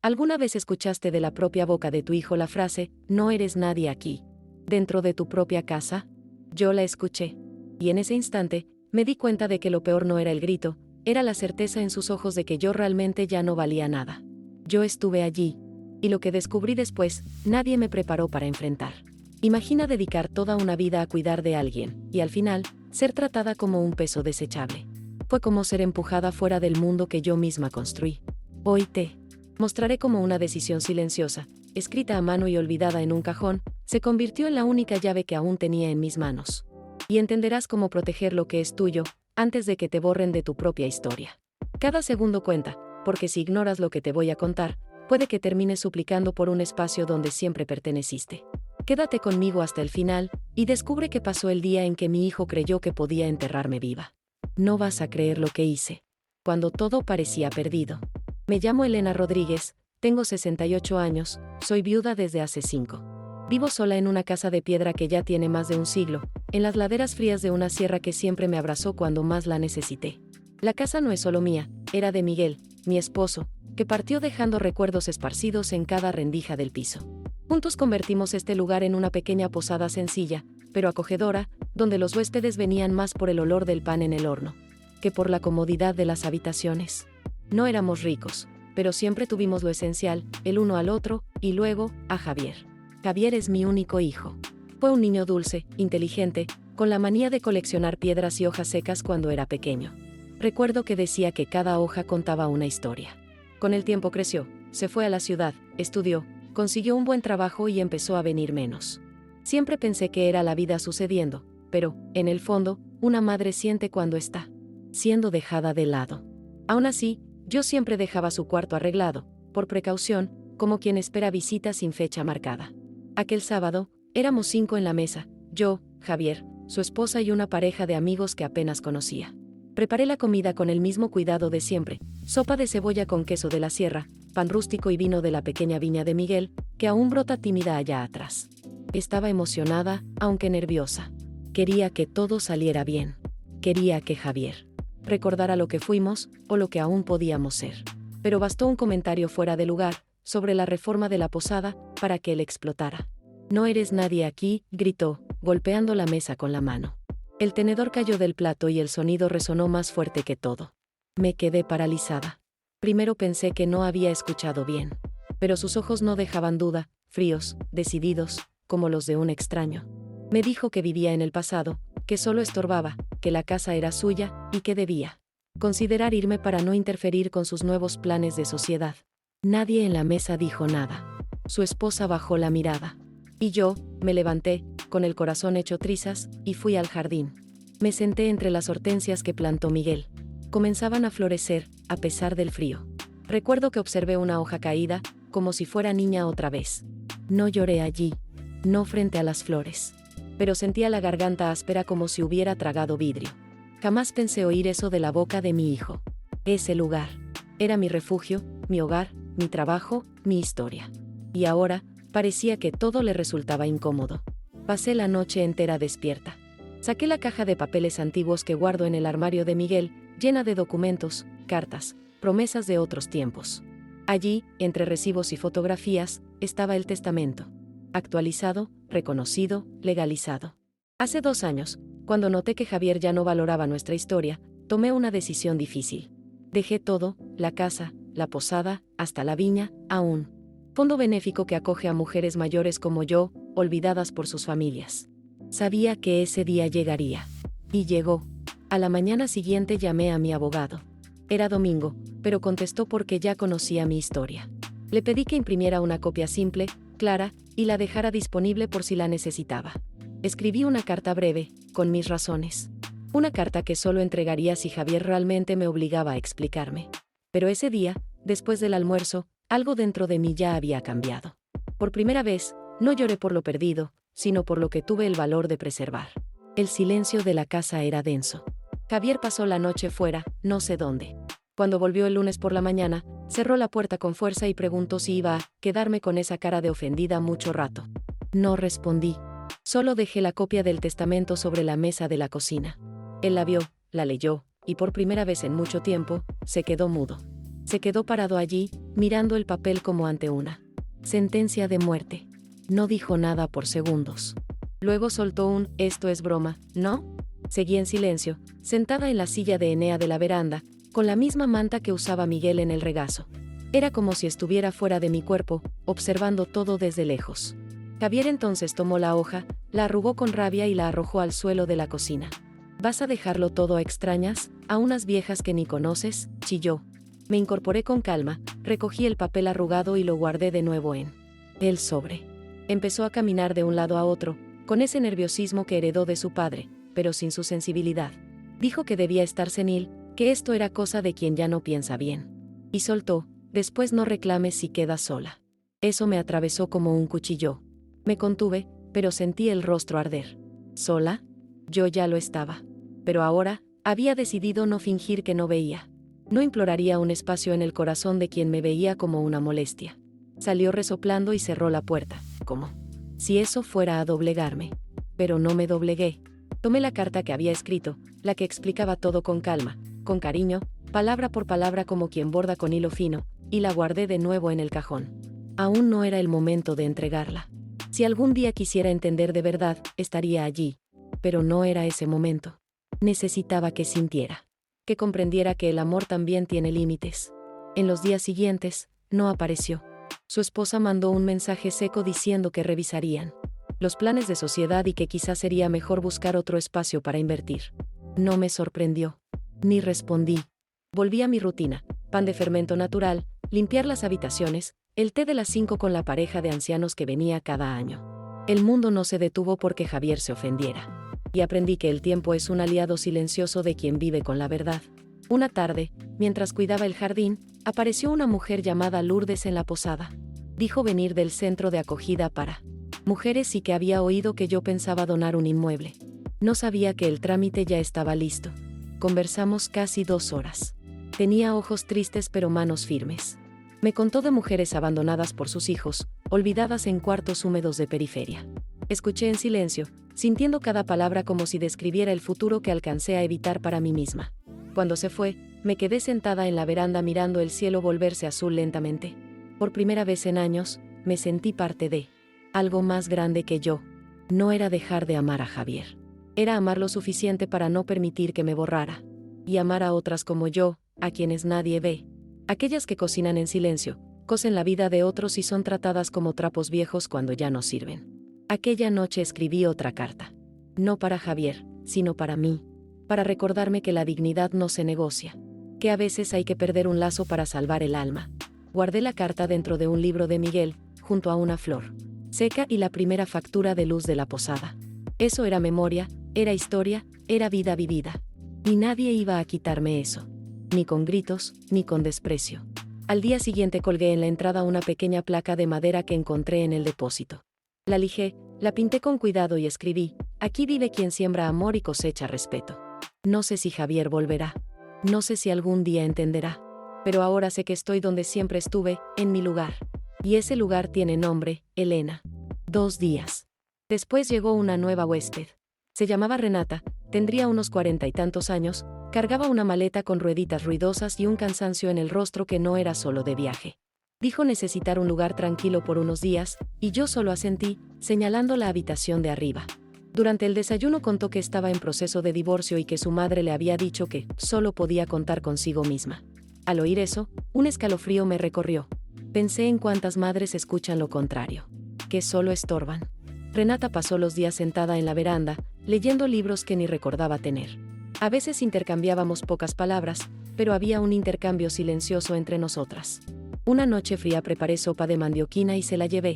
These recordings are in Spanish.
¿Alguna vez escuchaste de la propia boca de tu hijo la frase, no eres nadie aquí, dentro de tu propia casa? Yo la escuché. Y en ese instante, me di cuenta de que lo peor no era el grito, era la certeza en sus ojos de que yo realmente ya no valía nada. Yo estuve allí. Y lo que descubrí después, nadie me preparó para enfrentar. Imagina dedicar toda una vida a cuidar de alguien, y al final, ser tratada como un peso desechable. Fue como ser empujada fuera del mundo que yo misma construí. Hoy te mostraré cómo una decisión silenciosa, escrita a mano y olvidada en un cajón, se convirtió en la única llave que aún tenía en mis manos. Y entenderás cómo proteger lo que es tuyo, antes de que te borren de tu propia historia. Cada segundo cuenta, porque si ignoras lo que te voy a contar, puede que termines suplicando por un espacio donde siempre perteneciste. Quédate conmigo hasta el final, y descubre qué pasó el día en que mi hijo creyó que podía enterrarme viva. No vas a creer lo que hice. Cuando todo parecía perdido. Me llamo Elena Rodríguez, tengo 68 años, soy viuda desde hace 5. Vivo sola en una casa de piedra que ya tiene más de un siglo, en las laderas frías de una sierra que siempre me abrazó cuando más la necesité. La casa no es solo mía, era de Miguel, mi esposo, que partió dejando recuerdos esparcidos en cada rendija del piso. Juntos convertimos este lugar en una pequeña posada sencilla, pero acogedora, donde los huéspedes venían más por el olor del pan en el horno, que por la comodidad de las habitaciones. No éramos ricos, pero siempre tuvimos lo esencial, el uno al otro, y luego, a Javier. Javier es mi único hijo. Fue un niño dulce, inteligente, con la manía de coleccionar piedras y hojas secas cuando era pequeño. Recuerdo que decía que cada hoja contaba una historia. Con el tiempo creció, se fue a la ciudad, estudió, consiguió un buen trabajo y empezó a venir menos. Siempre pensé que era la vida sucediendo, pero, en el fondo, una madre siente cuando está siendo dejada de lado. Aún así, yo siempre dejaba su cuarto arreglado, por precaución, como quien espera visita sin fecha marcada. Aquel sábado, éramos 5 en la mesa, yo, Javier, su esposa y una pareja de amigos que apenas conocía. Preparé la comida con el mismo cuidado de siempre, sopa de cebolla con queso de la sierra, pan rústico y vino de la pequeña viña de Miguel, que aún brota tímida allá atrás. Estaba emocionada, aunque nerviosa. Quería que todo saliera bien. Quería que Javier recordara lo que fuimos, o lo que aún podíamos ser. Pero bastó un comentario fuera de lugar, sobre la reforma de la posada, para que él explotara. «No eres nadie aquí», gritó, golpeando la mesa con la mano. El tenedor cayó del plato y el sonido resonó más fuerte que todo. Me quedé paralizada. Primero pensé que no había escuchado bien. Pero sus ojos no dejaban duda, fríos, decididos, como los de un extraño. Me dijo que vivía en el pasado, que solo estorbaba, que la casa era suya, y que debía considerar irme para no interferir con sus nuevos planes de sociedad. Nadie en la mesa dijo nada. Su esposa bajó la mirada. Y yo, me levanté, con el corazón hecho trizas, y fui al jardín. Me senté entre las hortensias que plantó Miguel. Comenzaban a florecer, a pesar del frío. Recuerdo que observé una hoja caída, como si fuera niña otra vez. No lloré allí, no frente a las flores. Pero sentía la garganta áspera como si hubiera tragado vidrio. Jamás pensé oír eso de la boca de mi hijo. Ese lugar era mi refugio, mi hogar, mi trabajo, mi historia. Y ahora, parecía que todo le resultaba incómodo. Pasé la noche entera despierta. Saqué la caja de papeles antiguos que guardo en el armario de Miguel, llena de documentos, cartas, promesas de otros tiempos. Allí, entre recibos y fotografías, estaba el testamento. Actualizado, reconocido, legalizado. Hace 2 años, cuando noté que Javier ya no valoraba nuestra historia, tomé una decisión difícil. Dejé todo, la casa, la posada, hasta la viña, a un fondo benéfico que acoge a mujeres mayores como yo, olvidadas por sus familias. Sabía que ese día llegaría. Y llegó. A la mañana siguiente llamé a mi abogado. Era domingo, pero contestó porque ya conocía mi historia. Le pedí que imprimiera una copia simple, clara, y la dejara disponible por si la necesitaba. Escribí una carta breve, con mis razones. Una carta que solo entregaría si Javier realmente me obligaba a explicarme. Pero ese día, después del almuerzo, algo dentro de mí ya había cambiado. Por primera vez, no lloré por lo perdido, sino por lo que tuve el valor de preservar. El silencio de la casa era denso. Javier pasó la noche fuera, no sé dónde. Cuando volvió el lunes por la mañana, cerró la puerta con fuerza y preguntó si iba a quedarme con esa cara de ofendida mucho rato. No respondí. Solo dejé la copia del testamento sobre la mesa de la cocina. Él la vio, la leyó, y por primera vez en mucho tiempo, se quedó mudo. Se quedó parado allí, mirando el papel como ante una sentencia de muerte. No dijo nada por segundos. Luego soltó un «esto es broma, ¿no?». Seguí en silencio, sentada en la silla de Enea de la veranda, con la misma manta que usaba Miguel en el regazo. Era como si estuviera fuera de mi cuerpo, observando todo desde lejos. Javier entonces tomó la hoja, la arrugó con rabia y la arrojó al suelo de la cocina. «¿Vas a dejarlo todo a extrañas, a unas viejas que ni conoces?», chilló. Me incorporé con calma, recogí el papel arrugado y lo guardé de nuevo en el sobre. Empezó a caminar de un lado a otro, con ese nerviosismo que heredó de su padre, pero sin su sensibilidad. Dijo que debía estar senil, que esto era cosa de quien ya no piensa bien. Y soltó: «Después no reclames si quedas sola». Eso me atravesó como un cuchillo. Me contuve, pero sentí el rostro arder. ¿Sola? Yo ya lo estaba. Pero ahora, había decidido no fingir que no veía. No imploraría un espacio en el corazón de quien me veía como una molestia. Salió resoplando y cerró la puerta, como si eso fuera a doblegarme. Pero no me doblegué. Tomé la carta que había escrito, la que explicaba todo con calma, con cariño, palabra por palabra como quien borda con hilo fino, y la guardé de nuevo en el cajón. Aún no era el momento de entregarla. Si algún día quisiera entender de verdad, estaría allí. Pero no era ese momento. Necesitaba que sintiera. Que comprendiera que el amor también tiene límites. En los días siguientes, no apareció. Su esposa mandó un mensaje seco diciendo que revisarían los planes de sociedad y que quizás sería mejor buscar otro espacio para invertir. No me sorprendió. Ni respondí. Volví a mi rutina: pan de fermento natural, limpiar las habitaciones, el té de las 5 con la pareja de ancianos que venía cada año. El mundo no se detuvo porque Javier se ofendiera. Y aprendí que el tiempo es un aliado silencioso de quien vive con la verdad. Una tarde, mientras cuidaba el jardín, apareció una mujer llamada Lourdes en la posada. Dijo venir del centro de acogida para mujeres y que había oído que yo pensaba donar un inmueble. No sabía que el trámite ya estaba listo. Conversamos casi 2 horas. Tenía ojos tristes pero manos firmes. Me contó de mujeres abandonadas por sus hijos, olvidadas en cuartos húmedos de periferia. Escuché en silencio, sintiendo cada palabra como si describiera el futuro que alcancé a evitar para mí misma. Cuando se fue, me quedé sentada en la veranda mirando el cielo volverse azul lentamente. Por primera vez en años, me sentí parte de algo más grande que yo. No era dejar de amar a Javier. Era amar lo suficiente para no permitir que me borrara. Y amar a otras como yo, a quienes nadie ve. Aquellas que cocinan en silencio, cosen la vida de otros y son tratadas como trapos viejos cuando ya no sirven. Aquella noche escribí otra carta. No para Javier, sino para mí. Para recordarme que la dignidad no se negocia. Que a veces hay que perder un lazo para salvar el alma. Guardé la carta dentro de un libro de Miguel, junto a una flor seca y la primera factura de luz de la posada. Eso era memoria, era historia, era vida vivida. Y nadie iba a quitarme eso. Ni con gritos, ni con desprecio. Al día siguiente colgué en la entrada una pequeña placa de madera que encontré en el depósito. La lijé, la pinté con cuidado y escribí: «Aquí vive quien siembra amor y cosecha respeto». No sé si Javier volverá. No sé si algún día entenderá. Pero ahora sé que estoy donde siempre estuve, en mi lugar. Y ese lugar tiene nombre: Elena. 2 días. Después llegó una nueva huésped. Se llamaba Renata, tendría unos 40 y tantos años, cargaba una maleta con rueditas ruidosas y un cansancio en el rostro que no era solo de viaje. Dijo necesitar un lugar tranquilo por unos días, y yo solo asentí, señalando la habitación de arriba. Durante el desayuno contó que estaba en proceso de divorcio y que su madre le había dicho que solo podía contar consigo misma. Al oír eso, un escalofrío me recorrió. Pensé en cuántas madres escuchan lo contrario. Que solo estorban. Renata pasó los días sentada en la veranda, leyendo libros que ni recordaba tener. A veces intercambiábamos pocas palabras, pero había un intercambio silencioso entre nosotras. Una noche fría preparé sopa de mandioquina y se la llevé.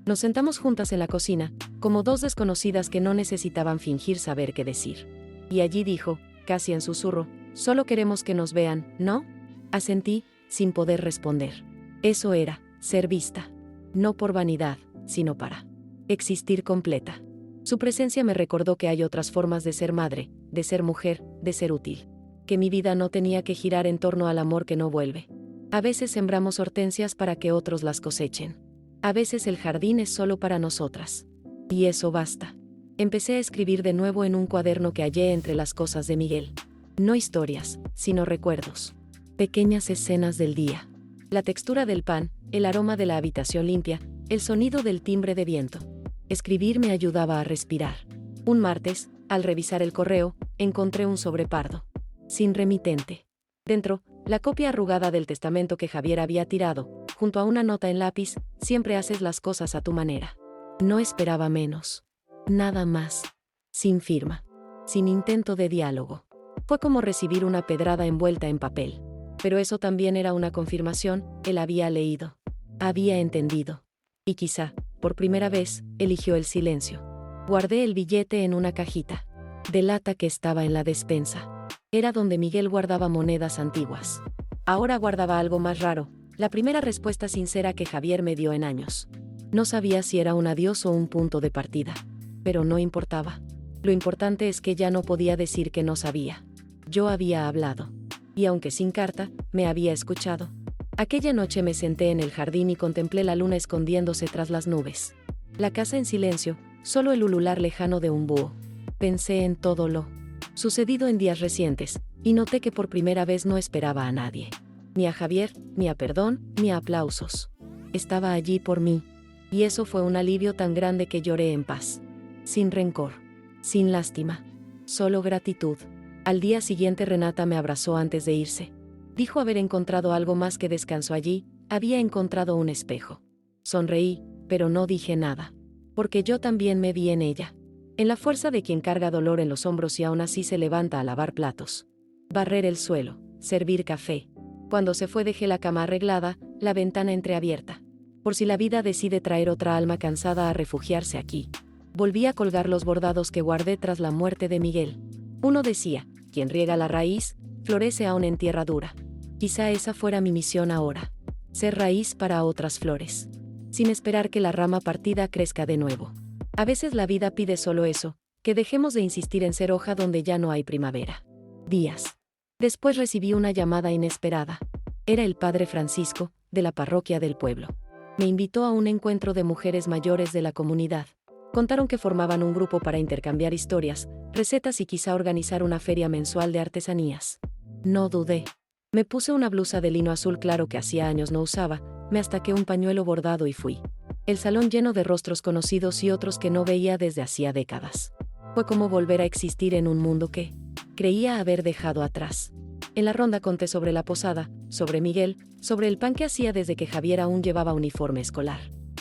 Nos sentamos juntas en la cocina, como 2 desconocidas que no necesitaban fingir saber qué decir. Y allí dijo, casi en susurro: «Solo queremos que nos vean, ¿no?». Asentí, sin poder responder. Eso era, ser vista. No por vanidad, sino para existir completa. Su presencia me recordó que hay otras formas de ser madre, de ser mujer, de ser útil. Que mi vida no tenía que girar en torno al amor que no vuelve. A veces sembramos hortensias para que otros las cosechen. A veces el jardín es solo para nosotras. Y eso basta. Empecé a escribir de nuevo en un cuaderno que hallé entre las cosas de Miguel. No historias, sino recuerdos. Pequeñas escenas del día. La textura del pan, el aroma de la habitación limpia, el sonido del timbre de viento. Escribir me ayudaba a respirar. Un martes, al revisar el correo, encontré un sobre pardo. Sin remitente. Dentro, la copia arrugada del testamento que Javier había tirado, junto a una nota en lápiz: siempre haces las cosas a tu manera. No esperaba menos. Nada más. Sin firma. Sin intento de diálogo. Fue como recibir una pedrada envuelta en papel. Pero eso también era una confirmación: él había leído. Había entendido. Y quizá, por primera vez, eligió el silencio. Guardé el billete en una cajita de lata que estaba en la despensa. Era donde Miguel guardaba monedas antiguas. Ahora guardaba algo más raro, la primera respuesta sincera que Javier me dio en años. No sabía si era un adiós o un punto de partida. Pero no importaba. Lo importante es que ya no podía decir que no sabía. Yo había hablado. Y aunque sin carta, me había escuchado. Aquella noche me senté en el jardín y contemplé la luna escondiéndose tras las nubes. La casa en silencio, solo el ulular lejano de un búho. Pensé en todo lo sucedido en días recientes, y noté que por primera vez no esperaba a nadie. Ni a Javier, ni a perdón, ni a aplausos. Estaba allí por mí. Y eso fue un alivio tan grande que lloré en paz. Sin rencor. Sin lástima. Solo gratitud. Al día siguiente Renata me abrazó antes de irse. Dijo haber encontrado algo más que descanso allí: había encontrado un espejo. Sonreí, pero no dije nada. Porque yo también me vi en ella. En la fuerza de quien carga dolor en los hombros y aún así se levanta a lavar platos. Barrer el suelo, servir café. Cuando se fue dejé la cama arreglada, la ventana entreabierta. Por si la vida decide traer otra alma cansada a refugiarse aquí. Volví a colgar los bordados que guardé tras la muerte de Miguel. Uno decía: quien riega la raíz, florece aún en tierra dura. Quizá esa fuera mi misión ahora. Ser raíz para otras flores. Sin esperar que la rama partida crezca de nuevo. A veces la vida pide solo eso: que dejemos de insistir en ser hoja donde ya no hay primavera. Días después recibí una llamada inesperada. Era el padre Francisco, de la parroquia del pueblo. Me invitó a un encuentro de mujeres mayores de la comunidad. Contaron que formaban un grupo para intercambiar historias, recetas y quizá organizar una feria mensual de artesanías. No dudé. Me puse una blusa de lino azul claro que hacía años no usaba, me ataqué un pañuelo bordado y fui. El salón lleno de rostros conocidos y otros que no veía desde hacía décadas. Fue como volver a existir en un mundo que creía haber dejado atrás. En la ronda conté sobre la posada, sobre Miguel, sobre el pan que hacía desde que Javier aún llevaba uniforme escolar.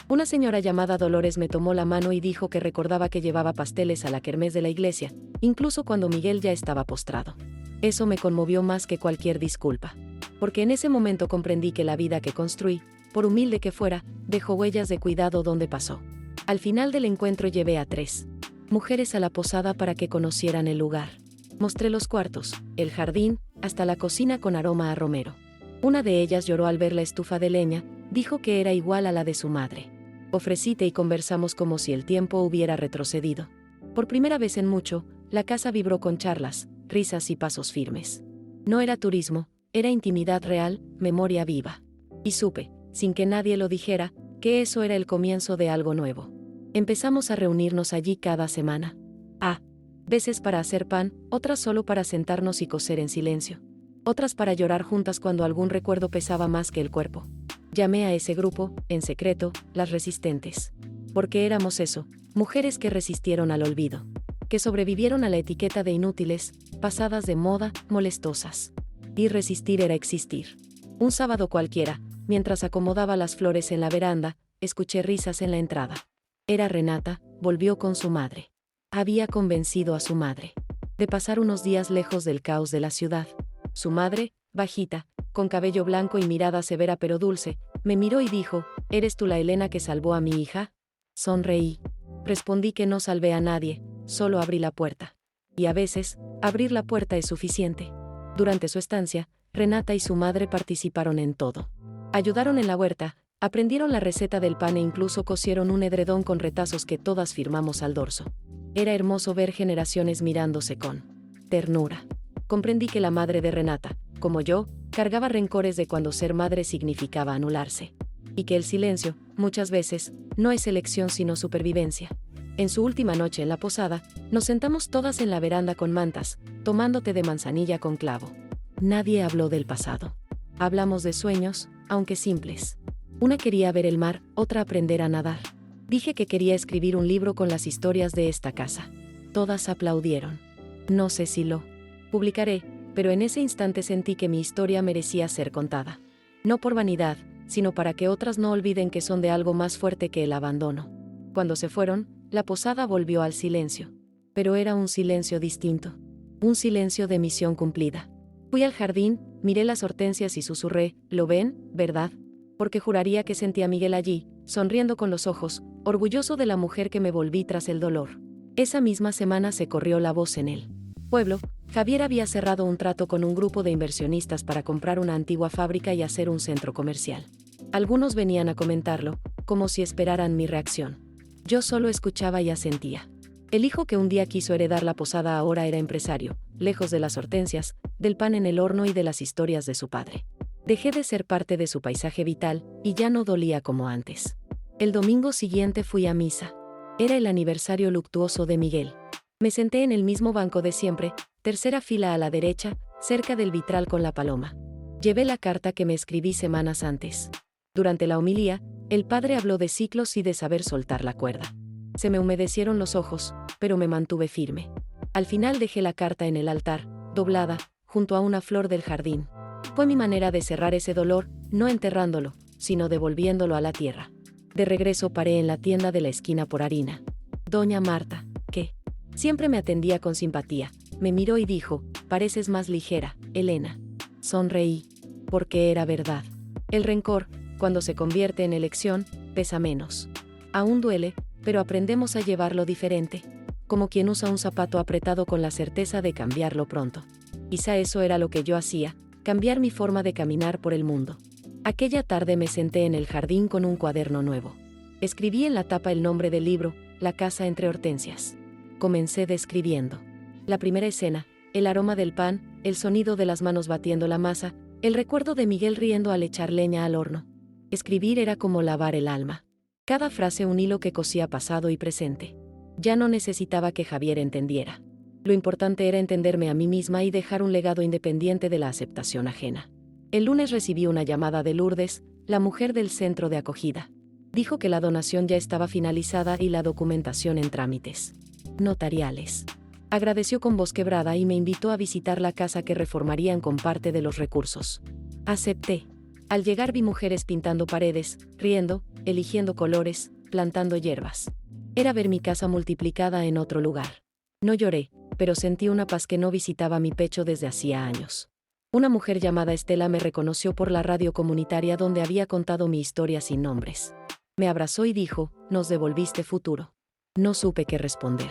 Una señora llamada Dolores me tomó la mano y dijo que recordaba que llevaba pasteles a la kermés de la iglesia, incluso cuando Miguel ya estaba postrado. Eso me conmovió más que cualquier disculpa. Porque en ese momento comprendí que la vida que construí, por humilde que fuera, dejó huellas de cuidado donde pasó. Al final del encuentro llevé a 3 mujeres a la posada para que conocieran el lugar. Mostré los cuartos, el jardín, hasta la cocina con aroma a romero. Una de ellas lloró al ver la estufa de leña, dijo que era igual a la de su madre. Ofrecí té y conversamos como si el tiempo hubiera retrocedido. Por primera vez en mucho, la casa vibró con charlas, risas y pasos firmes. No era turismo, era intimidad real, memoria viva. Y supe, sin que nadie lo dijera, que eso era el comienzo de algo nuevo. Empezamos a reunirnos allí cada semana. Veces para hacer pan, otras solo para sentarnos y coser en silencio. Otras para llorar juntas cuando algún recuerdo pesaba más que el cuerpo. Llamé a ese grupo, en secreto, las resistentes. Porque éramos eso, mujeres que resistieron al olvido. Que sobrevivieron a la etiqueta de inútiles, pasadas de moda, molestosas. Y resistir era existir. Un sábado cualquiera, mientras acomodaba las flores en la veranda, escuché risas en la entrada. Era Renata, volvió con su madre. Había convencido a su madre de pasar unos días lejos del caos de la ciudad. Su madre, bajita, con cabello blanco y mirada severa pero dulce, me miró y dijo: ¿Eres tú la Elena que salvó a mi hija? Sonreí. Respondí que no salvé a nadie, solo abrí la puerta. Y a veces, abrir la puerta es suficiente. Durante su estancia, Renata y su madre participaron en todo. Ayudaron en la huerta, aprendieron la receta del pan e incluso cosieron un edredón con retazos que todas firmamos al dorso. Era hermoso ver generaciones mirándose con ternura. Comprendí que la madre de Renata, como yo, cargaba rencores de cuando ser madre significaba anularse. Y que el silencio, muchas veces, no es elección sino supervivencia. En su última noche en la posada, nos sentamos todas en la veranda con mantas, tomando té de manzanilla con clavo. Nadie habló del pasado. Hablamos de sueños, aunque simples. Una quería ver el mar, otra aprender a nadar. Dije que quería escribir un libro con las historias de esta casa. Todas aplaudieron. No sé si lo publicaré, pero en ese instante sentí que mi historia merecía ser contada. No por vanidad, sino para que otras no olviden que son de algo más fuerte que el abandono. Cuando se fueron, la posada volvió al silencio. Pero era un silencio distinto. Un silencio de misión cumplida. Fui al jardín, miré las hortensias y susurré, ¿lo ven, verdad? Porque juraría que sentí a Miguel allí, sonriendo con los ojos, orgulloso de la mujer que me volví tras el dolor. Esa misma semana se corrió la voz en el pueblo. Javier había cerrado un trato con un grupo de inversionistas para comprar una antigua fábrica y hacer un centro comercial. Algunos venían a comentarlo, como si esperaran mi reacción. Yo solo escuchaba y asentía. El hijo que un día quiso heredar la posada ahora era empresario, lejos de las hortensias, del pan en el horno y de las historias de su padre. Dejé de ser parte de su paisaje vital, y ya no dolía como antes. El domingo siguiente fui a misa. Era el aniversario luctuoso de Miguel. Me senté en el mismo banco de siempre, tercera fila a la derecha, cerca del vitral con la paloma. Llevé la carta que me escribí semanas antes. Durante la homilía, el padre habló de ciclos y de saber soltar la cuerda. Se me humedecieron los ojos, pero me mantuve firme. Al final dejé la carta en el altar, doblada, junto a una flor del jardín. Fue mi manera de cerrar ese dolor, no enterrándolo, sino devolviéndolo a la tierra. De regreso paré en la tienda de la esquina por harina. Doña Marta, que siempre me atendía con simpatía, me miró y dijo, pareces más ligera, Elena. Sonreí, porque era verdad. El rencor, cuando se convierte en elección, pesa menos. Aún duele, pero aprendemos a llevarlo diferente, como quien usa un zapato apretado con la certeza de cambiarlo pronto. Quizá eso era lo que yo hacía, cambiar mi forma de caminar por el mundo. Aquella tarde me senté en el jardín con un cuaderno nuevo. Escribí en la tapa el nombre del libro, La casa entre hortensias. Comencé describiendo. La primera escena, el aroma del pan, el sonido de las manos batiendo la masa, el recuerdo de Miguel riendo al echar leña al horno. Escribir era como lavar el alma. Cada frase un hilo que cosía pasado y presente. Ya no necesitaba que Javier entendiera. Lo importante era entenderme a mí misma y dejar un legado independiente de la aceptación ajena. El lunes recibí una llamada de Lourdes, la mujer del centro de acogida. Dijo que la donación ya estaba finalizada y la documentación en trámites notariales. Agradeció con voz quebrada y me invitó a visitar la casa que reformarían con parte de los recursos. Acepté. Al llegar vi mujeres pintando paredes, riendo, eligiendo colores, plantando hierbas. Era ver mi casa multiplicada en otro lugar. No lloré, pero sentí una paz que no visitaba mi pecho desde hacía años. Una mujer llamada Estela me reconoció por la radio comunitaria donde había contado mi historia sin nombres. Me abrazó y dijo, nos devolviste futuro. No supe qué responder.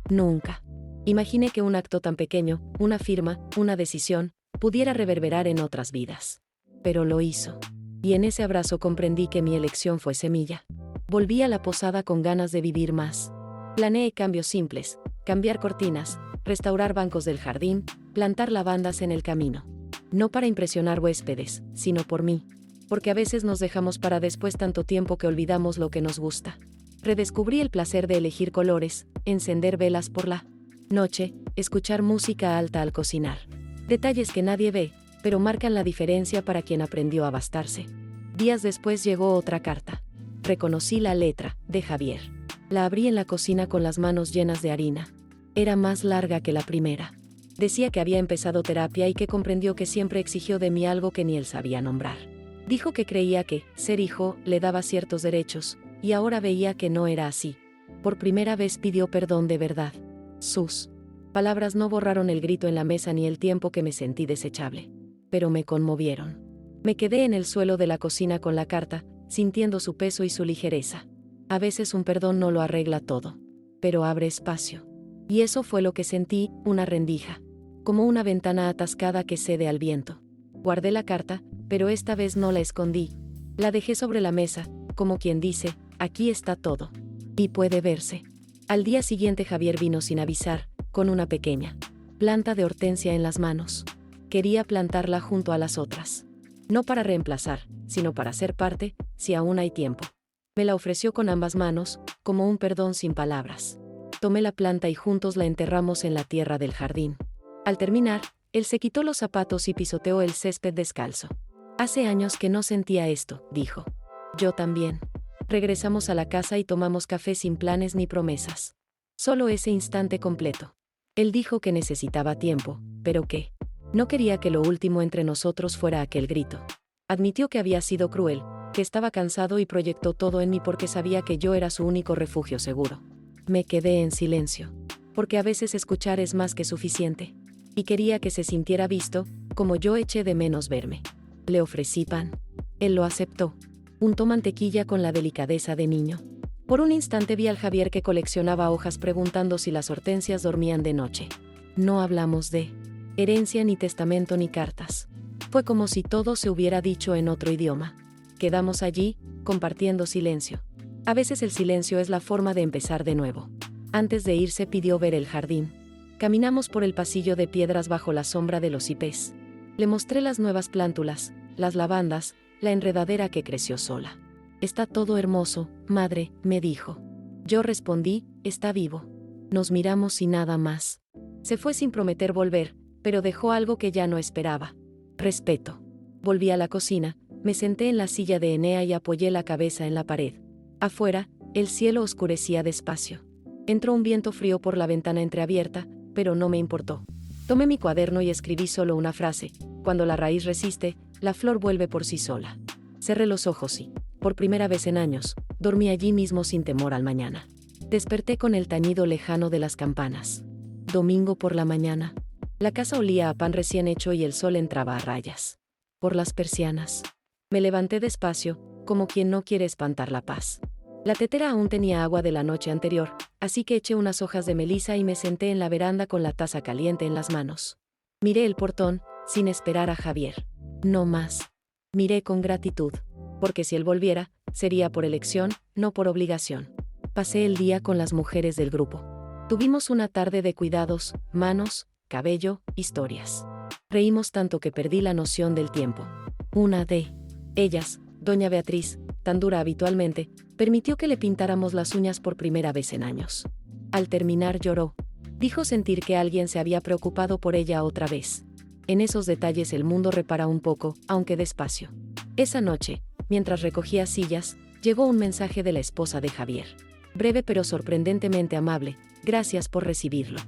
Nunca. Imaginé que un acto tan pequeño, una firma, una decisión, pudiera reverberar en otras vidas. Pero lo hizo. Y en ese abrazo comprendí que mi elección fue semilla. Volví a la posada con ganas de vivir más. Planeé cambios simples, cambiar cortinas, restaurar bancos del jardín, plantar lavandas en el camino. No para impresionar huéspedes, sino por mí. Porque a veces nos dejamos para después tanto tiempo que olvidamos lo que nos gusta. Redescubrí el placer de elegir colores, encender velas por la noche, escuchar música alta al cocinar. Detalles que nadie ve, pero marcan la diferencia para quien aprendió a bastarse. Días después llegó otra carta. Reconocí la letra, de Javier. La abrí en la cocina con las manos llenas de harina. Era más larga que la primera. Decía que había empezado terapia y que comprendió que siempre exigió de mí algo que ni él sabía nombrar. Dijo que creía que, ser hijo, le daba ciertos derechos, y ahora veía que no era así. Por primera vez pidió perdón de verdad. Sus palabras no borraron el grito en la mesa ni el tiempo que me sentí desechable. Pero me conmovieron. Me quedé en el suelo de la cocina con la carta, sintiendo su peso y su ligereza. A veces un perdón no lo arregla todo, pero abre espacio. Y eso fue lo que sentí, una rendija. Como una ventana atascada que cede al viento. Guardé la carta, pero esta vez no la escondí. La dejé sobre la mesa, como quien dice, aquí está todo. Y puede verse. Al día siguiente Javier vino sin avisar, con una pequeña planta de hortensia en las manos. Quería plantarla junto a las otras. No para reemplazar, sino para ser parte, si aún hay tiempo. Me la ofreció con ambas manos, como un perdón sin palabras. Tomé la planta y juntos la enterramos en la tierra del jardín. Al terminar, él se quitó los zapatos y pisoteó el césped descalzo. Hace años que no sentía esto, dijo. Yo también. Regresamos a la casa y tomamos café sin planes ni promesas. Solo ese instante completo. Él dijo que necesitaba tiempo, pero que no quería que lo último entre nosotros fuera aquel grito. Admitió que había sido cruel, que estaba cansado y proyectó todo en mí porque sabía que yo era su único refugio seguro. Me quedé en silencio, porque a veces escuchar es más que suficiente. Y quería que se sintiera visto, como yo eché de menos verme. Le ofrecí pan. Él lo aceptó. Untó mantequilla con la delicadeza de niño. Por un instante vi al Javier que coleccionaba hojas preguntando si las hortensias dormían de noche. No hablamos de herencia ni testamento ni cartas. Fue como si todo se hubiera dicho en otro idioma. Quedamos allí, compartiendo silencio. A veces el silencio es la forma de empezar de nuevo. Antes de irse pidió ver el jardín. Caminamos por el pasillo de piedras bajo la sombra de los cipés. Le mostré las nuevas plántulas, las lavandas, la enredadera que creció sola. Está todo hermoso, madre, me dijo. Yo respondí, está vivo. Nos miramos y nada más. Se fue sin prometer volver, pero dejó algo que ya no esperaba. Respeto. Volví a la cocina, me senté en la silla de Enea y apoyé la cabeza en la pared. Afuera, el cielo oscurecía despacio. Entró un viento frío por la ventana entreabierta, pero no me importó. Tomé mi cuaderno y escribí solo una frase. Cuando la raíz resiste, la flor vuelve por sí sola. Cerré los ojos y, por primera vez en años, dormí allí mismo sin temor al mañana. Desperté con el tañido lejano de las campanas. Domingo por la mañana. La casa olía a pan recién hecho y el sol entraba a rayas. Por las persianas. Me levanté despacio, como quien no quiere espantar la paz. La tetera aún tenía agua de la noche anterior, así que eché unas hojas de melisa y me senté en la veranda con la taza caliente en las manos. Miré el portón, sin esperar a Javier. No más. Miré con gratitud, porque si él volviera, sería por elección, no por obligación. Pasé el día con las mujeres del grupo. Tuvimos una tarde de cuidados, manos, cabello, historias. Reímos tanto que perdí la noción del tiempo. Una de ellas, doña Beatriz, tan dura habitualmente, permitió que le pintáramos las uñas por primera vez en años. Al terminar lloró. Dijo sentir que alguien se había preocupado por ella otra vez. En esos detalles el mundo repara un poco, aunque despacio. Esa noche, mientras recogía sillas, llegó un mensaje de la esposa de Javier. Breve pero sorprendentemente amable, gracias por recibirlo.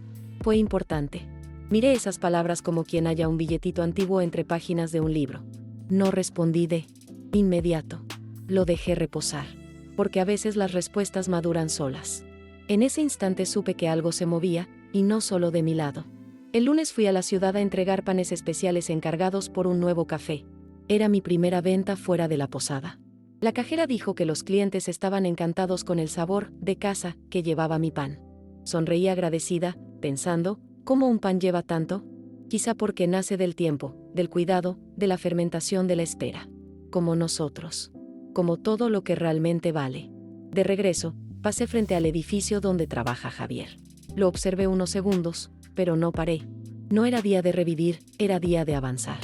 Fue importante. Miré esas palabras como quien halla un billetito antiguo entre páginas de un libro. No respondí de inmediato. Lo dejé reposar, porque a veces las respuestas maduran solas. En ese instante supe que algo se movía, y no solo de mi lado. El lunes fui a la ciudad a entregar panes especiales encargados por un nuevo café. Era mi primera venta fuera de la posada. La cajera dijo que los clientes estaban encantados con el sabor de casa que llevaba mi pan. Sonreí agradecida, pensando, ¿cómo un pan lleva tanto? Quizá porque nace del tiempo, del cuidado, de la fermentación de la espera. Como nosotros. Como todo lo que realmente vale. De regreso, pasé frente al edificio donde trabaja Javier. Lo observé unos segundos, pero no paré. No era día de revivir, era día de avanzar.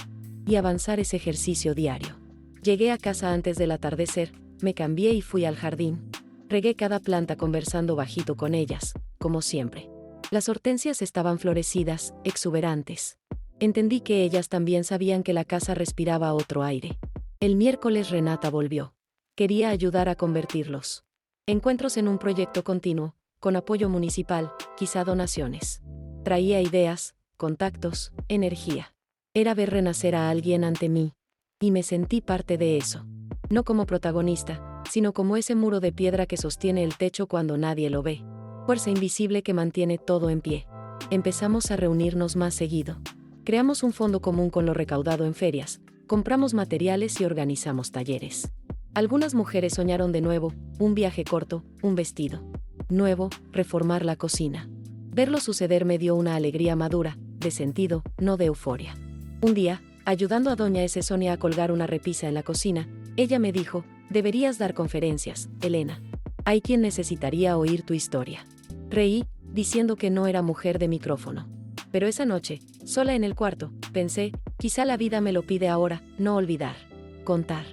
Y avanzar es ejercicio diario. Llegué a casa antes del atardecer, me cambié y fui al jardín. Regué cada planta conversando bajito con ellas, como siempre. Las hortensias estaban florecidas, exuberantes. Entendí que ellas también sabían que la casa respiraba otro aire. El miércoles Renata volvió. Quería ayudar a convertirlos. Encuentros en un proyecto continuo, con apoyo municipal, quizá donaciones. Traía ideas, contactos, energía. Era ver renacer a alguien ante mí. Y me sentí parte de eso. No como protagonista, sino como ese muro de piedra que sostiene el techo cuando nadie lo ve. Fuerza invisible que mantiene todo en pie. Empezamos a reunirnos más seguido. Creamos un fondo común con lo recaudado en ferias, compramos materiales y organizamos talleres. Algunas mujeres soñaron de nuevo, un viaje corto, un vestido nuevo, reformar la cocina. Verlo suceder me dio una alegría madura, de sentido, no de euforia. Un día, ayudando a doña S. Sonia a colgar una repisa en la cocina, ella me dijo, deberías dar conferencias, Elena. Hay quien necesitaría oír tu historia. Reí, diciendo que no era mujer de micrófono. Pero esa noche, sola en el cuarto, pensé, quizá la vida me lo pide ahora, no olvidar. Contar.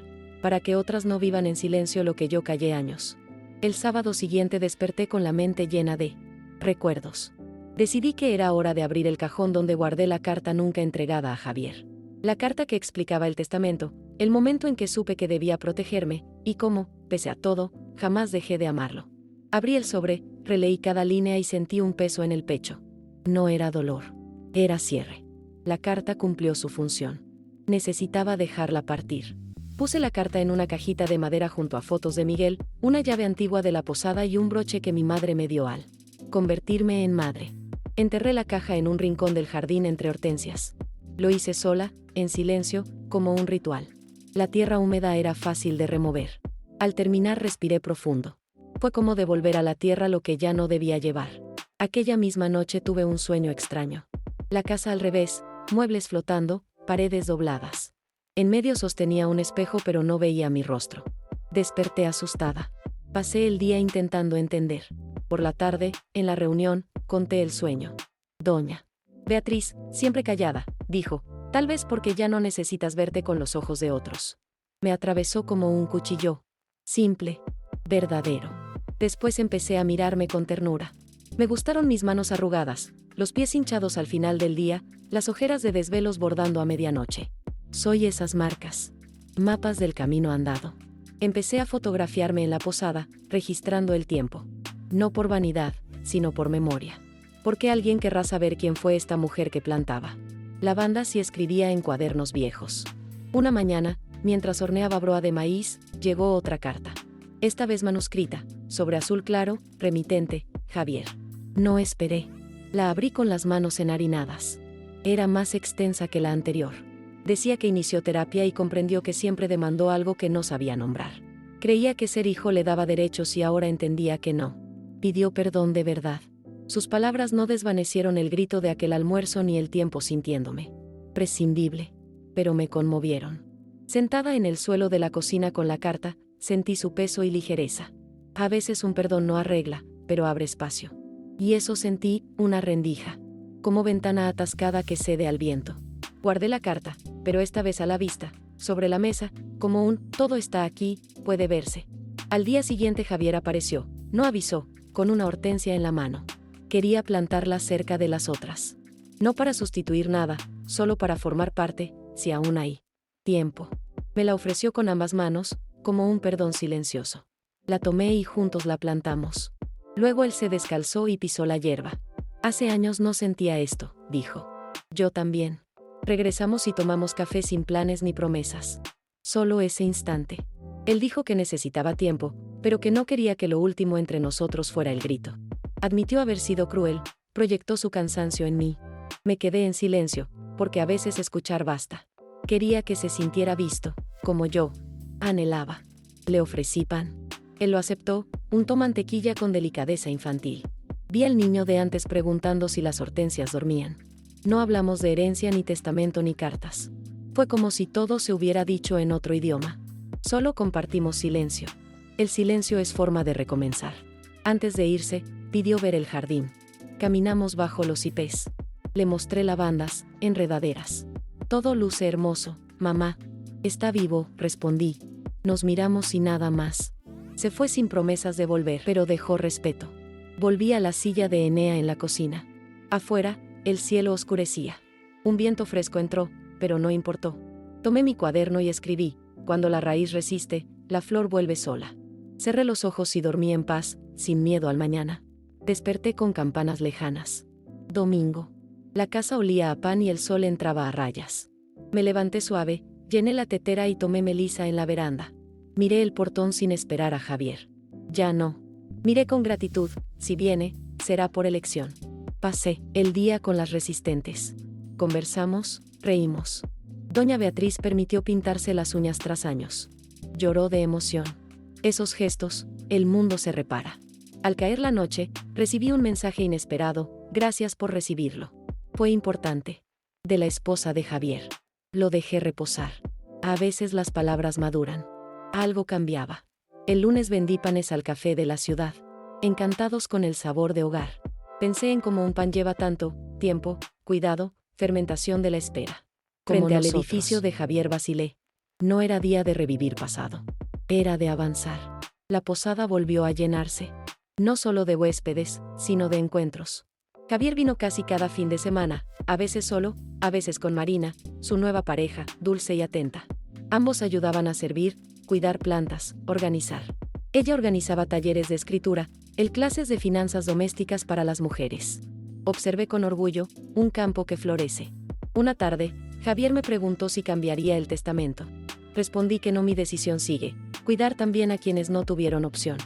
Para que otras no vivan en silencio lo que yo callé años. El sábado siguiente desperté con la mente llena de recuerdos. Decidí que era hora de abrir el cajón donde guardé la carta nunca entregada a Javier. La carta que explicaba el testamento, El momento en que supe que debía protegerme, y cómo, pese a todo, jamás dejé de amarlo. Abrí el sobre, releí cada línea y sentí un peso en el pecho. No era dolor. Era cierre. La carta cumplió su función. Necesitaba dejarla partir. Puse la carta en una cajita de madera junto a fotos de Miguel, una llave antigua de la posada y un broche que mi madre me dio al convertirme en madre. Enterré la caja en un rincón del jardín entre hortensias. Lo hice sola, en silencio, como un ritual. La tierra húmeda era fácil de remover. Al terminar respiré profundo. Fue como devolver a la tierra lo que ya no debía llevar. Aquella misma noche tuve un sueño extraño. La casa al revés, muebles flotando, paredes dobladas. En medio sostenía un espejo pero no veía mi rostro. Desperté asustada. Pasé el día intentando entender. Por la tarde, en la reunión, conté el sueño. Doña Beatriz, siempre callada, dijo, tal vez porque ya no necesitas verte con los ojos de otros. Me atravesó como un cuchillo. Simple, verdadero. Después empecé a mirarme con ternura. Me gustaron mis manos arrugadas, los pies hinchados al final del día, las ojeras de desvelos bordando a medianoche. Soy esas marcas. Mapas del camino andado. Empecé a fotografiarme en la posada, registrando el tiempo. No por vanidad, sino por memoria. Porque alguien querrá saber quién fue esta mujer que plantaba lavandas y escribía en cuadernos viejos. Una mañana, mientras horneaba broa de maíz, llegó otra carta. Esta vez manuscrita, sobre azul claro, remitente, Javier. No esperé. La abrí con las manos enharinadas. Era más extensa que la anterior. Decía que inició terapia y comprendió que siempre demandó algo que no sabía nombrar. Creía que ser hijo le daba derechos y ahora entendía que no. Pidió perdón de verdad. Sus palabras no desvanecieron el grito de aquel almuerzo ni el tiempo sintiéndome prescindible, pero me conmovieron. Sentada en el suelo de la cocina con la carta, sentí su peso y ligereza. A veces un perdón no arregla, pero abre espacio. Y eso sentí, una rendija, como ventana atascada que cede al viento. Guardé la carta, pero esta vez a la vista, sobre la mesa, como un «todo está aquí, puede verse». Al día siguiente Javier apareció, no avisó, con una hortensia en la mano. Quería plantarla cerca de las otras. No para sustituir nada, solo para formar parte, si aún hay tiempo. Me la ofreció con ambas manos, como un perdón silencioso. La tomé y juntos la plantamos. Luego él se descalzó y pisó la hierba. Hace años no sentía esto, dijo. Yo también. Regresamos y tomamos café sin planes ni promesas. Solo ese instante. Él dijo que necesitaba tiempo, pero que no quería que lo último entre nosotros fuera el grito. Admitió haber sido cruel, proyectó su cansancio en mí. Me quedé en silencio, porque a veces escuchar basta. Quería que se sintiera visto, como yo anhelaba. Le ofrecí pan. Él lo aceptó, untó mantequilla con delicadeza infantil. Vi al niño de antes preguntando si las hortensias dormían. No hablamos de herencia ni testamento ni cartas. Fue como si todo se hubiera dicho en otro idioma. Solo compartimos silencio. El silencio es forma de recomenzar. Antes de irse, pidió ver el jardín. Caminamos bajo los cipés. Le mostré lavandas, enredaderas. Todo luce hermoso, mamá. Está vivo, respondí. Nos miramos y nada más. Se fue sin promesas de volver, pero dejó respeto. Volví a la silla de Enea en la cocina. Afuera, el cielo oscurecía. Un viento fresco entró, pero no importó. Tomé mi cuaderno y escribí: cuando la raíz resiste, la flor vuelve sola. Cerré los ojos y dormí en paz, sin miedo al mañana. Desperté con campanas lejanas. Domingo. La casa olía a pan y el sol entraba a rayas. Me levanté suave, llené la tetera y tomé melisa en la veranda. Miré el portón sin esperar a Javier. Ya no. Miré con gratitud, si viene, será por elección. Pasé el día con las resistentes. Conversamos, reímos. Doña Beatriz permitió pintarse las uñas tras años. Lloró de emoción. Esos gestos, el mundo se repara. Al caer la noche, recibí un mensaje inesperado: gracias por recibirlo. Fue importante. De la esposa de Javier. Lo dejé reposar. A veces las palabras maduran. Algo cambiaba. El lunes vendí panes al café de la ciudad. Encantados con el sabor de hogar. Pensé en cómo un pan lleva tanto tiempo, cuidado, fermentación de la espera. Frente al edificio de Javier vacilé. No era día de revivir pasado. Era de avanzar. La posada volvió a llenarse. No solo de huéspedes, sino de encuentros. Javier vino casi cada fin de semana, a veces solo, a veces con Marina, su nueva pareja, dulce y atenta. Ambos ayudaban a servir, cuidar plantas, organizar. Ella organizaba talleres de escritura, él clases de finanzas domésticas para las mujeres. Observé con orgullo un campo que florece. Una tarde, Javier me preguntó si cambiaría el testamento. Respondí que no, mi decisión sigue, cuidar también a quienes no tuvieron opción.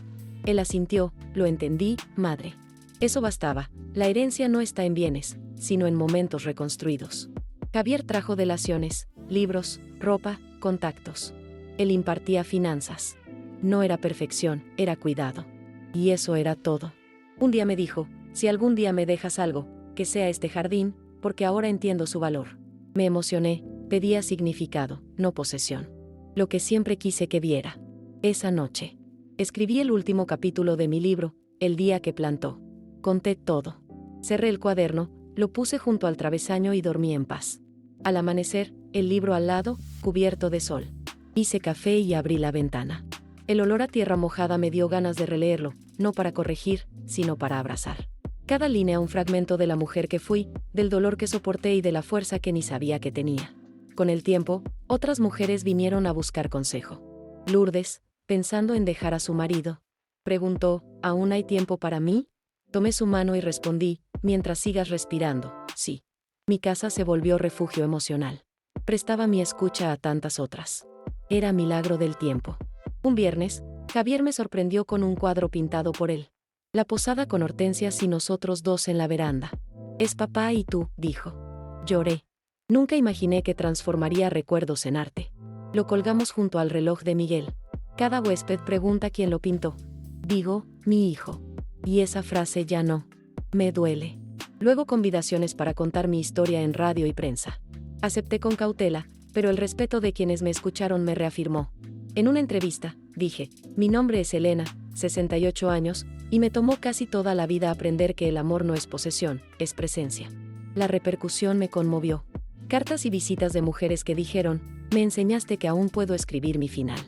Él asintió, lo entendí, madre. Eso bastaba, la herencia no está en bienes, sino en momentos reconstruidos. Javier trajo delaciones, libros, ropa, contactos. Él impartía finanzas. No era perfección, era cuidado. Y eso era todo. Un día me dijo, si algún día me dejas algo, que sea este jardín, porque ahora entiendo su valor. Me emocioné, pedía significado, no posesión. Lo que siempre quise que viera. Esa noche. Escribí el último capítulo de mi libro, El día que plantó. Conté todo. Cerré el cuaderno, lo puse junto al travesaño y dormí en paz. Al amanecer, el libro al lado, cubierto de sol. Hice café y abrí la ventana. El olor a tierra mojada me dio ganas de releerlo, no para corregir, sino para abrazar. Cada línea un fragmento de la mujer que fui, del dolor que soporté y de la fuerza que ni sabía que tenía. Con el tiempo, otras mujeres vinieron a buscar consejo. Lourdes, pensando en dejar a su marido, preguntó, ¿aún hay tiempo para mí? Tomé su mano y respondí, mientras sigas respirando, sí. Mi casa se volvió refugio emocional. Prestaba mi escucha a tantas otras. Era milagro del tiempo. Un viernes, Javier me sorprendió con un cuadro pintado por él. La posada con hortensias y nosotros dos en la veranda. Es papá y tú, dijo. Lloré. Nunca imaginé que transformaría recuerdos en arte. Lo colgamos junto al reloj de Miguel. Cada huésped pregunta quién lo pintó. Digo, mi hijo. Y esa frase ya no. Me duele. Luego convidaciones para contar mi historia en radio y prensa. Acepté con cautela, pero el respeto de quienes me escucharon me reafirmó. En una entrevista, dije, mi nombre es Elena, 68 años, y me tomó casi toda la vida aprender que el amor no es posesión, es presencia. La repercusión me conmovió. Cartas y visitas de mujeres que dijeron, me enseñaste que aún puedo escribir mi final.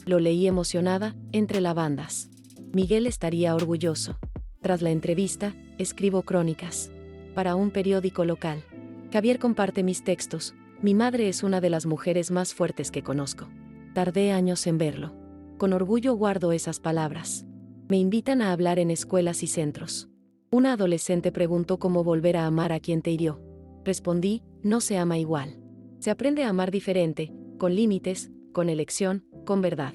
Lo leí emocionada, entre lavandas. Miguel estaría orgulloso. Tras la entrevista, escribo crónicas. Para un periódico local. Javier comparte mis textos. Mi madre es una de las mujeres más fuertes que conozco. Tardé años en verlo. Con orgullo guardo esas palabras. Me invitan a hablar en escuelas y centros. Una adolescente preguntó cómo volver a amar a quien te hirió. Respondí, no se ama igual. Se aprende a amar diferente, con límites, con elección, con verdad.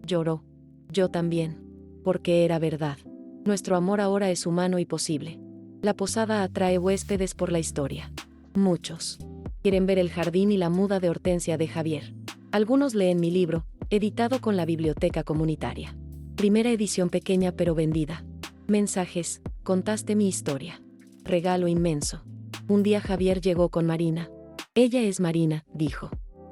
Lloró. Yo también. Porque era verdad. Nuestro amor ahora es humano y posible. La posada atrae huéspedes por la historia. Muchos. Quieren ver el jardín y la muda de hortensia de Javier. Algunos leen mi libro, editado con la biblioteca comunitaria. Primera edición pequeña pero vendida. Mensajes, contaste mi historia. Regalo inmenso. Un día Javier llegó con Marina. Ella es Marina, dijo.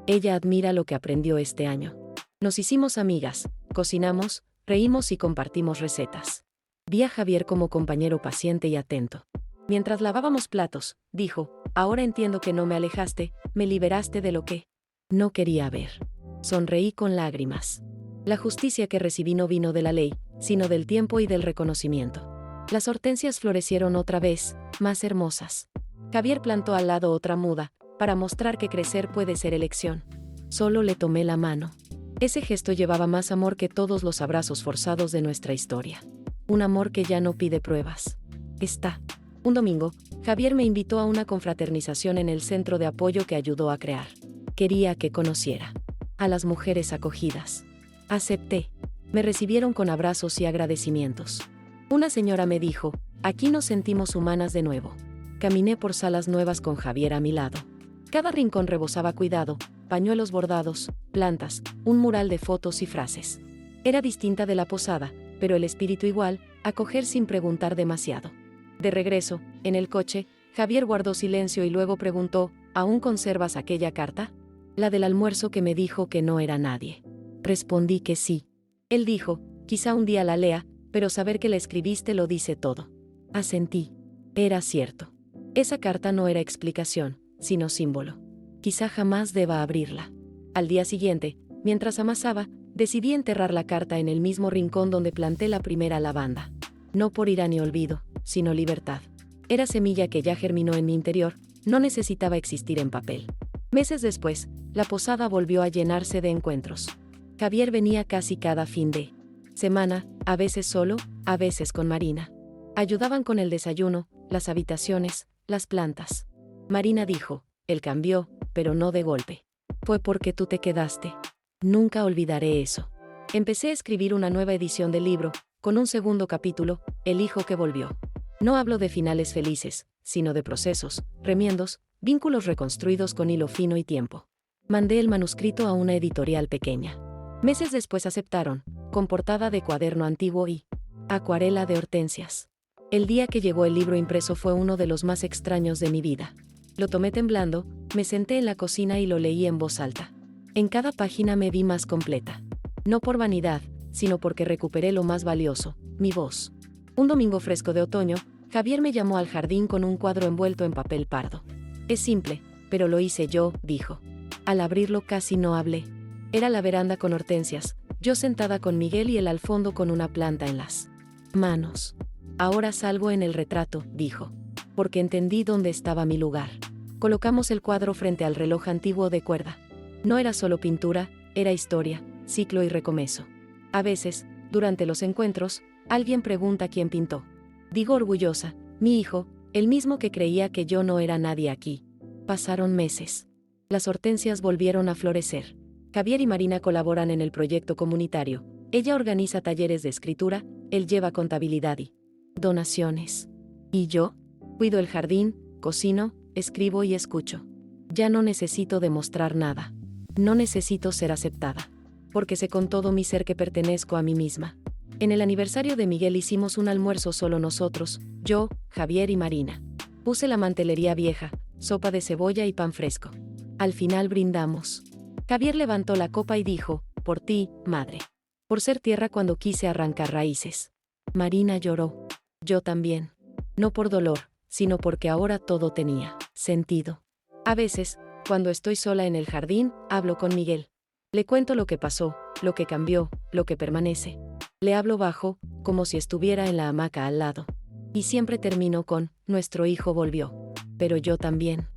Ella admira lo que aprendió este año. Nos hicimos amigas, cocinamos, reímos y compartimos recetas. Vi a Javier como compañero paciente y atento. Mientras lavábamos platos, dijo, ahora entiendo que no me alejaste, me liberaste de lo que no quería ver. Sonreí con lágrimas. La justicia que recibí no vino de la ley, sino del tiempo y del reconocimiento. Las hortensias florecieron otra vez, más hermosas. Javier plantó al lado otra muda, para mostrar que crecer puede ser elección. Solo le tomé la mano. Ese gesto llevaba más amor que todos los abrazos forzados de nuestra historia. Un amor que ya no pide pruebas. Un domingo, Javier me invitó a una confraternización en el centro de apoyo que ayudó a crear. Quería que conociera a las mujeres acogidas. Acepté. Me recibieron con abrazos y agradecimientos. Una señora me dijo, aquí nos sentimos humanas de nuevo. Caminé por salas nuevas con Javier a mi lado. Cada rincón rebosaba cuidado, pañuelos bordados, plantas, un mural de fotos y frases. Era distinta de la posada, pero el espíritu igual, acoger sin preguntar demasiado. De regreso, en el coche, Javier guardó silencio y luego preguntó, ¿aún conservas aquella carta? La del almuerzo que me dijo que no era nadie. Respondí que sí. Él dijo, quizá un día la lea, pero saber que la escribiste lo dice todo. Asentí. Era cierto. Esa carta no era explicación, sino símbolo. Quizá jamás deba abrirla. Al día siguiente, mientras amasaba, decidí enterrar la carta en el mismo rincón donde planté la primera lavanda. No por ira ni olvido, sino libertad. Era semilla que ya germinó en mi interior, no necesitaba existir en papel. Meses después, la posada volvió a llenarse de encuentros. Javier venía casi cada fin de semana, a veces solo, a veces con Marina. Ayudaban con el desayuno, las habitaciones, las plantas. Marina dijo, él cambió, pero no de golpe. Fue porque tú te quedaste. Nunca olvidaré eso. Empecé a escribir una nueva edición del libro, con un segundo capítulo, El hijo que volvió. No hablo de finales felices, sino de procesos, remiendos, vínculos reconstruidos con hilo fino y tiempo. Mandé el manuscrito a una editorial pequeña. Meses después aceptaron, con portada de cuaderno antiguo y acuarela de hortensias. El día que llegó el libro impreso fue uno de los más extraños de mi vida. Lo tomé temblando, me senté en la cocina y lo leí en voz alta. En cada página me vi más completa. No por vanidad, sino porque recuperé lo más valioso, mi voz. Un domingo fresco de otoño, Javier me llamó al jardín con un cuadro envuelto en papel pardo. Es simple, pero lo hice yo, dijo. Al abrirlo casi no hablé. Era la veranda con hortensias, yo sentada con Miguel y él al fondo con una planta en las manos. Ahora salgo en el retrato, dijo. Porque entendí dónde estaba mi lugar. Colocamos el cuadro frente al reloj antiguo de cuerda. No era solo pintura, era historia, ciclo y recomezo. A veces, durante los encuentros, alguien pregunta quién pintó. Digo orgullosa, mi hijo, el mismo que creía que yo no era nadie aquí. Pasaron meses. Las hortensias volvieron a florecer. Javier y Marina colaboran en el proyecto comunitario. Ella organiza talleres de escritura, él lleva contabilidad y donaciones. ¿Y yo? Cuido el jardín, cocino, escribo y escucho. Ya no necesito demostrar nada. No necesito ser aceptada. Porque sé con todo mi ser que pertenezco a mí misma. En el aniversario de Miguel hicimos un almuerzo solo nosotros, yo, Javier y Marina. Puse la mantelería vieja, sopa de cebolla y pan fresco. Al final brindamos. Javier levantó la copa y dijo, por ti, madre. Por ser tierra cuando quise arrancar raíces. Marina lloró. Yo también. No por dolor, sino porque ahora todo tenía sentido. A veces, cuando estoy sola en el jardín, hablo con Miguel. Le cuento lo que pasó, lo que cambió, lo que permanece. Le hablo bajo, como si estuviera en la hamaca al lado. Y siempre termino con, nuestro hijo volvió. Pero yo también.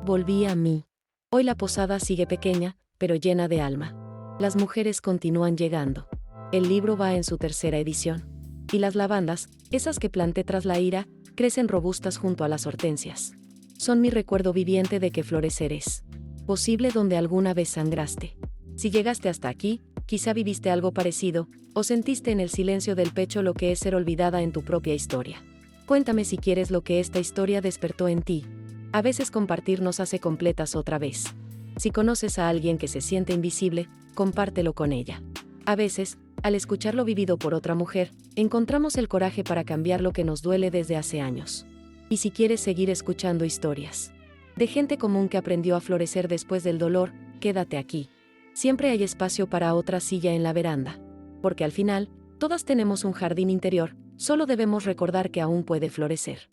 Volví a mí. Hoy la posada sigue pequeña, pero llena de alma. Las mujeres continúan llegando. El libro va en su tercera edición. Y las lavandas, esas que planté tras la ira, crecen robustas junto a las hortensias. Son mi recuerdo viviente de que florecer es posible donde alguna vez sangraste. Si llegaste hasta aquí, quizá viviste algo parecido, o sentiste en el silencio del pecho lo que es ser olvidada en tu propia historia. Cuéntame si quieres lo que esta historia despertó en ti. A veces compartir nos hace completas otra vez. Si conoces a alguien que se siente invisible, compártelo con ella. A veces, al escuchar lo vivido por otra mujer, encontramos el coraje para cambiar lo que nos duele desde hace años. Y si quieres seguir escuchando historias de gente común que aprendió a florecer después del dolor, quédate aquí. Siempre hay espacio para otra silla en la veranda. Porque al final, todas tenemos un jardín interior, solo debemos recordar que aún puede florecer.